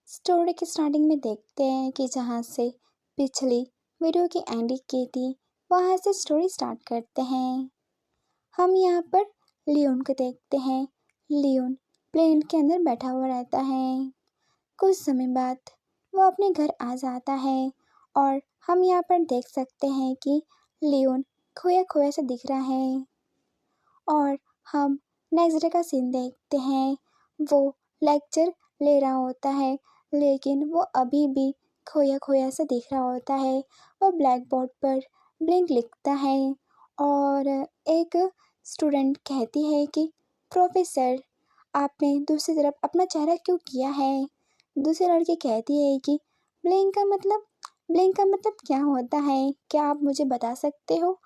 Story की starting में देखते हैं कि जहाँ से पिछली वीडियो की एंडिंग की थी वहाँ से स्टोरी स्टार्ट करते हैं। हम यहाँ पर लियोन को देखते हैं। लियोन प्लेन के अंदर बैठा हुआ रहता है। कुछ समय बाद वो अपने घर आ जाता है और हम यहाँ पर देख सकते हैं कि लियोन खोया खोया सा दिख रहा है। और हम नेक्स्ट डे का सीन देखते हैं। वो लेक्चर ले रहा होता है लेकिन वो अभी भी खोया खोया सा दिख रहा होता है। वो ब्लैक बोर्ड पर ब्लिंक लिखता है और एक स्टूडेंट कहती है कि प्रोफेसर, आपने दूसरी तरफ अपना चेहरा क्यों किया है। दूसरी लड़की कहती है कि ब्लिंक का मतलब क्या होता है, क्या आप मुझे बता सकते हो।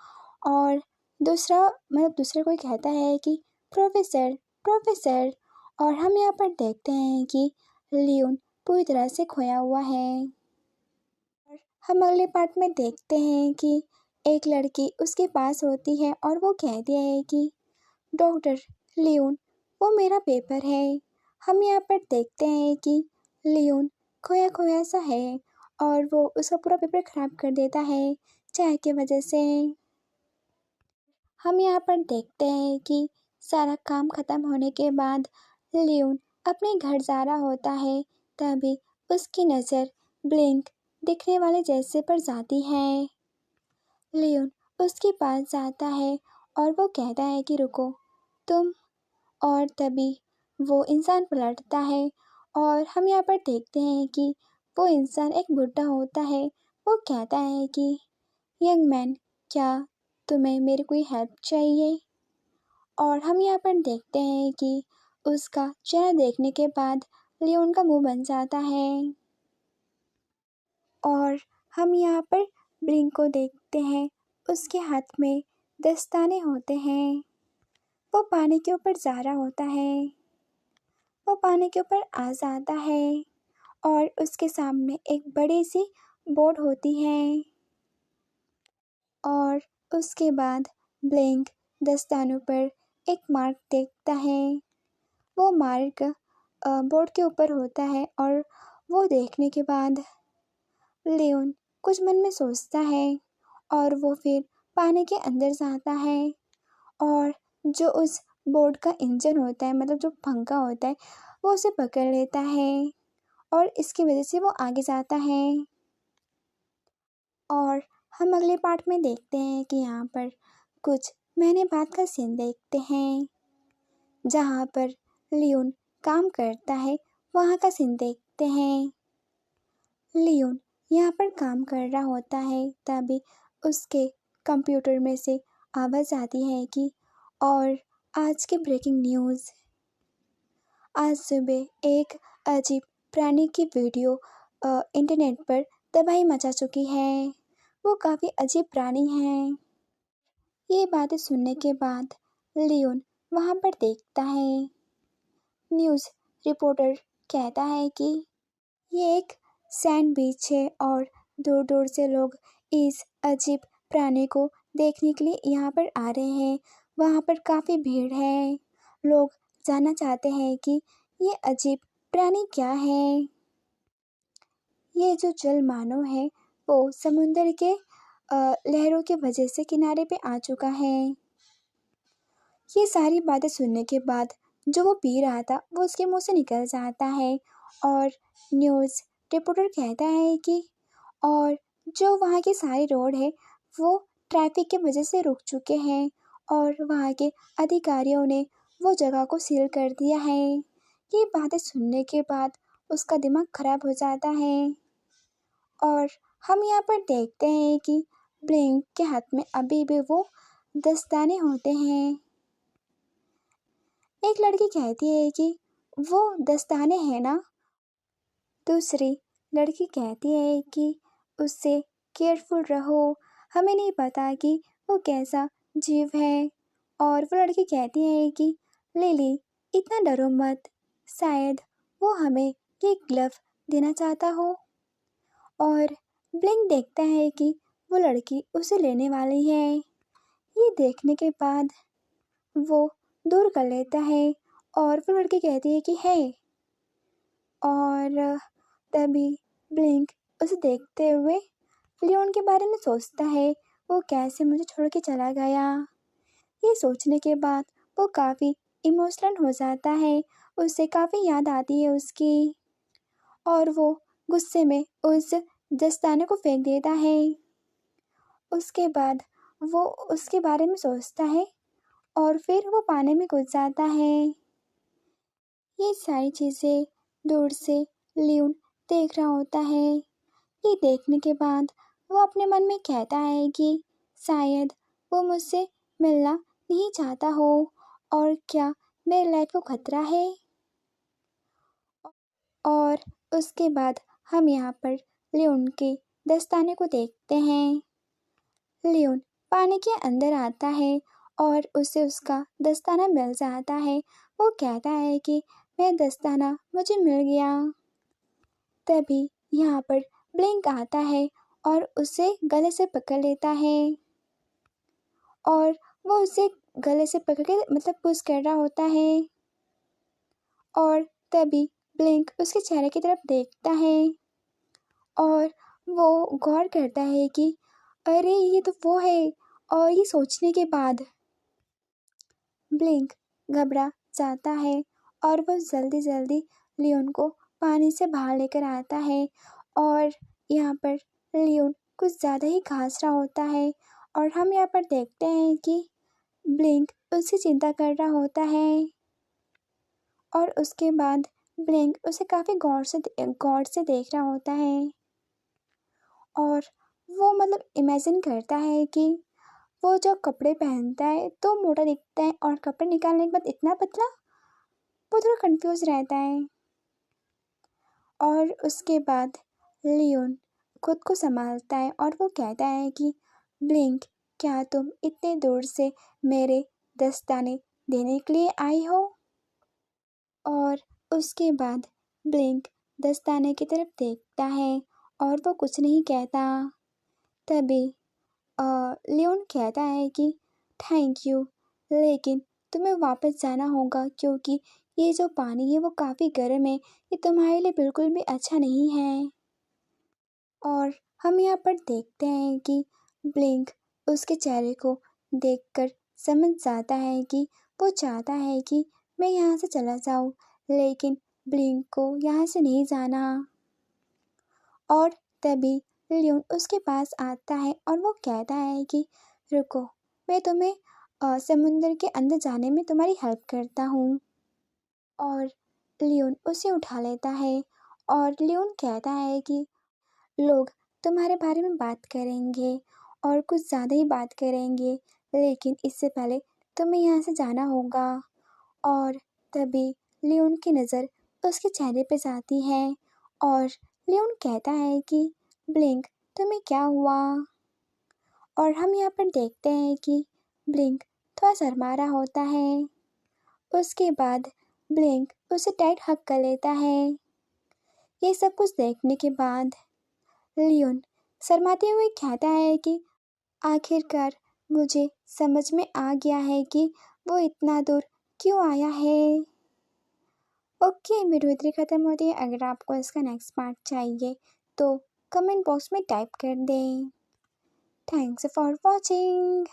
और दूसरा कोई कहता है कि प्रोफेसर प्रोफेसर। और हम यहाँ पर देखते हैं कि लियोन पूरी तरह से खोया हुआ है। और हम अगले पार्ट में देखते हैं कि एक लड़की उसके पास होती है और वो कहती है कि डॉक्टर लियोन, वो मेरा पेपर है। हम यहाँ पर देखते हैं कि लियोन खोया खोया सा है और वो उसका पूरा पेपर ख़राब कर देता है चाय की वजह से। हम यहाँ पर देखते हैं कि सारा काम ख़त्म होने के बाद लियोन अपने घर जा रहा होता है। तभी उसकी नज़र ब्लिंक दिखने वाले जैसे पर जाती है। लियोन उसके पास जाता है और वो कहता है कि रुको तुम। और तभी वो इंसान पलटता है और हम यहाँ पर देखते हैं कि वो इंसान एक बुढ़ा होता है। वो कहता है कि यंग मैन, क्या तुम्हें मेरी कोई हेल्प चाहिए। और हम यहाँ पर देखते हैं कि उसका चेहरा देखने के बाद लियोन का मुंह बन जाता है। और हम यहाँ पर ब्लिंक को देखते हैं। उसके हाथ में दस्ताने होते हैं। वो पानी के ऊपर जा रहा होता है। वो पानी के ऊपर आ जाता है और उसके सामने एक बड़ी सी बोट होती है। और उसके बाद ब्लिंक दस्तानों पर एक मार्क देखता है। वो मार्क बोर्ड के ऊपर होता है और वो देखने के बाद लियोन कुछ मन में सोचता है और वो फिर पानी के अंदर जाता है। और जो उस बोट का इंजन होता है, मतलब जो पंखा होता है, वो उसे पकड़ लेता है और इसकी वजह से वो आगे जाता है। और हम अगले पार्ट में देखते हैं कि यहाँ पर कुछ महीने बाद का सीन देखते हैं जहाँ पर लियोन काम करता है। वहाँ का सीन देखते हैं। लियोन यहाँ पर काम कर रहा होता है तभी उसके कंप्यूटर में से आवाज़ आती है कि और आज की ब्रेकिंग न्यूज़, आज सुबह एक अजीब प्राणी की वीडियो इंटरनेट पर तबाही मचा चुकी है। वो काफ़ी अजीब प्राणी है। ये बातें सुनने के बाद लियोन वहाँ पर देखता है। न्यूज़ रिपोर्टर कहता है कि ये एक सैंड बीच है और दूर दूर से लोग इस अजीब प्राणी को देखने के लिए यहाँ पर आ रहे हैं। वहाँ पर काफ़ी भीड़ है। लोग जानना चाहते हैं कि ये अजीब प्राणी क्या है। ये जो जल मानव है वो समुंदर के लहरों की वजह से किनारे पे आ चुका है। ये सारी बातें सुनने के बाद जो वो पी रहा था वो उसके मुंह से निकल जाता है। और न्यूज़ रिपोर्टर कहता है कि और जो वहाँ की सारी रोड है वो ट्रैफिक की वजह से रुक चुके हैं और वहाँ के अधिकारियों ने वो जगह को सील कर दिया है। ये बातें सुनने के बाद उसका दिमाग खराब हो जाता है। और हम यहाँ पर देखते हैं कि ब्लिंक के हाथ में अभी भी वो दस्ताने होते हैं। एक लड़की कहती है कि वो दस्ताने हैं ना। दूसरी लड़की कहती है कि उससे केयरफुल रहो, हमें नहीं पता कि वो कैसा जीव है। और वो लड़की कहती है कि लिली, इतना डरो मत, शायद वो हमें ये ग्लव देना चाहता हो। और ब्लिंक देखता है कि वो लड़की उसे लेने वाली है। ये देखने के बाद वो दूर कर लेता है और वो लड़की कहती है कि है। और तभी ब्लिंक उसे देखते हुए लियोन के बारे में सोचता है, वो कैसे मुझे छोड़ के चला गया। ये सोचने के बाद वो काफ़ी इमोशनल हो जाता है, उसे काफ़ी याद आती है उसकी, और वो गुस्से में उस दस्ताने को फेंक देता है। उसके बाद वो उसके बारे में सोचता है और फिर वो पानी में कूद जाता है। ये सारी चीज़ें दूर से लियोन देख रहा होता है। ये देखने के बाद वो अपने मन में कहता है कि शायद वो मुझसे मिलना नहीं चाहता हो, और क्या मेरी लाइफ को खतरा है। और उसके बाद हम यहाँ पर लियोन के दस्ताने को देखते हैं। लियोन पानी के अंदर आता है और उसे उसका दस्ताना मिल जाता है। वो कहता है कि मेरा दस्ताना मुझे मिल गया। तभी यहाँ पर ब्लिंक आता है और उसे गले से पकड़ लेता है, और वो उसे गले से पकड़ के मतलब पुश कर रहा होता है। और तभी ब्लिंक उसके चेहरे की तरफ देखता है और वो गौर करता है कि अरे ये तो वो है। और ये सोचने के बाद ब्लिंक घबरा जाता है और वो जल्दी जल्दी लियोन को पानी से बाहर लेकर आता है। और यहाँ पर लियोन कुछ ज़्यादा ही घास रहा होता है, और हम यहाँ पर देखते हैं कि ब्लिंक उसकी चिंता कर रहा होता है। और उसके बाद ब्लिंक उसे काफ़ी गौर से देख रहा होता है, और वो मतलब इमेजिन करता है कि वो जो कपड़े पहनता है तो मोटा दिखता है, और कपड़े निकालने के बाद इतना पतला। वो थोड़ा कंफ्यूज रहता है। और उसके बाद लियोन खुद को संभालता है और वो कहता है कि ब्लिंक, क्या तुम इतने दूर से मेरे दस्ताने देने के लिए आई हो। और उसके बाद ब्लिंक दस्ताने की तरफ देखता है और वो कुछ नहीं कहता। तभी लियोन कहता है कि थैंक यू, लेकिन तुम्हें वापस जाना होगा क्योंकि ये जो पानी है वो काफ़ी गर्म है, ये तुम्हारे लिए बिल्कुल भी अच्छा नहीं है। और हम यहाँ पर देखते हैं कि ब्लिंक उसके चेहरे को देखकर समझ जाता है कि वो चाहता है कि मैं यहाँ से चला जाऊँ, लेकिन ब्लिंक को यहाँ से नहीं जाना। और तभी लियोन उसके पास आता है और वो कहता है कि रुको, मैं तुम्हें समुंदर के अंदर जाने में तुम्हारी हेल्प करता हूँ। और लियोन उसे उठा लेता है, और लियोन कहता है कि लोग तुम्हारे बारे में बात करेंगे और कुछ ज़्यादा ही बात करेंगे, लेकिन इससे पहले तुम्हें यहाँ से जाना होगा। और तभी लियोन की नज़र उसके चेहरे पे जाती है, और लियोन कहता है कि ब्लिंक, तुम्हें क्या हुआ। और हम यहाँ पर देखते हैं कि ब्लिंक थोड़ा शर्मा रहा होता है। उसके बाद ब्लिंक उसे टाइट हग कर लेता है। ये सब कुछ देखने के बाद लियोन शर्माते हुए कहता है कि आखिरकार मुझे समझ में आ गया है कि वो इतना दूर क्यों आया है। ओके, वीडियो इतनी ख़त्म होती है। अगर आपको इसका नेक्स्ट पार्ट चाहिए तो कमेंट बॉक्स में टाइप कर दें। Thanks for watching.